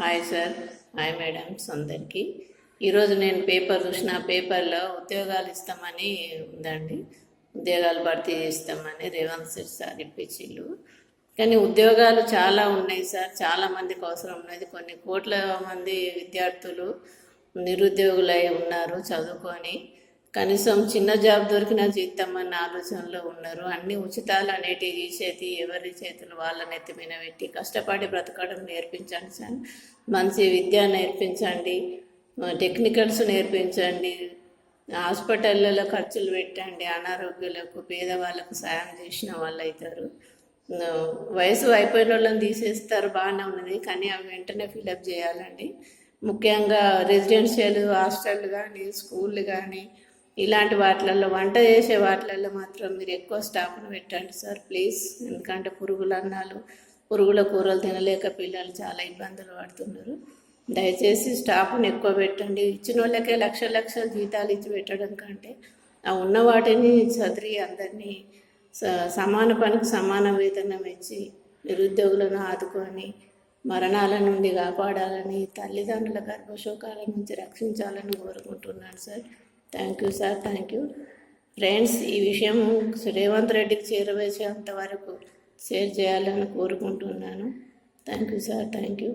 Hi sir, hi madams అందరికీ. ఈరోజు నేను పేపర్ చూసిన పేపర్లో ఉద్యోగాలు ఇస్తామని ఉందండి. ఉద్యోగాలు భర్తీ చేస్తామని రేవంత్ రెడ్డి సార్ ఇప్పించిళ్ళు. కానీ ఉద్యోగాలు చాలా ఉన్నాయి సార్, చాలామందికి అవసరం ఉన్నది. కొన్ని కోట్ల మంది విద్యార్థులు నిరుద్యోగులై ఉన్నారు చదువుకొని. కనీసం చిన్న జాబ్ దొరికినా జీతమన్న ఆలోచనలో ఉన్నారు. అన్ని ఉచితాలు అనేటివి తీసేది ఎవరి చేతులు వాళ్ళ నెత్తి మీద పెట్టి కష్టపడి బ్రతకడం నేర్పించండి సార్. మంచి విద్య నేర్పించండి, టెక్నికల్స్ నేర్పించండి, హాస్పిటళ్ళలో ఖర్చులు పెట్టండి, అనారోగ్యులకు పేదవాళ్ళకు సాయం చేసిన వాళ్ళు అవుతారు. వయసు అయిపోయిన వాళ్ళని తీసేస్తారు, బాగానే ఉన్నది, కానీ అవి వెంటనే ఫిలప్ చేయాలండి. ముఖ్యంగా రెసిడెన్షియల్ హాస్టల్ కానీ స్కూళ్ళు కానీ ఇలాంటి వాటిలలో వంట చేసే వాటిలలో మాత్రం మీరు ఎక్కువ స్టాఫ్ను పెట్టండి సార్ ప్లీజ్. ఎందుకంటే పురుగుల అన్నాలు పురుగుల కూరలు తినలేక పిల్లలు చాలా ఇబ్బందులు పడుతున్నారు. దయచేసి స్టాఫ్ను ఎక్కువ పెట్టండి. ఇచ్చిన వాళ్ళకే లక్షల జీతాలు ఇచ్చి పెట్టడం కంటే ఆ ఉన్న వాటిని చదివి అందరినీ సమాన పనికి సమాన వేతనం ఇచ్చి నిరుద్యోగులను ఆదుకొని మరణాల నుండి కాపాడాలని, తల్లిదండ్రుల గర్భశోకాల నుంచి రక్షించాలని కోరుకుంటున్నాను sir. Thank you sir, thank you friends. ఈ విషయం రేవంత్ రెడ్డికి చేరవేసేంత వరకు షేర్ చేయాలని కోరుకుంటున్నాను. Thank you sir, thank you.